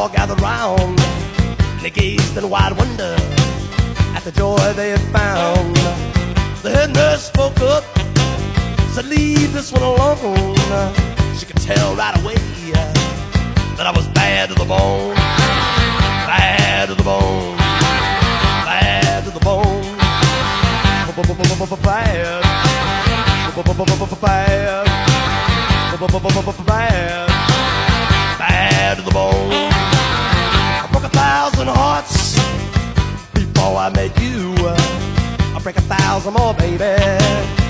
all gathered round, and they gazed in wide wonder at the joy they had found. The head nurse spoke up, said, leave this one alone. She could tell right away that I was bad to the bone. Bad to the bone. Bad to the bone. Bad. Bad. Bad. Bad to the bone. I broke 1,000 hearts before I met you. I'll break 1,000 more, baby.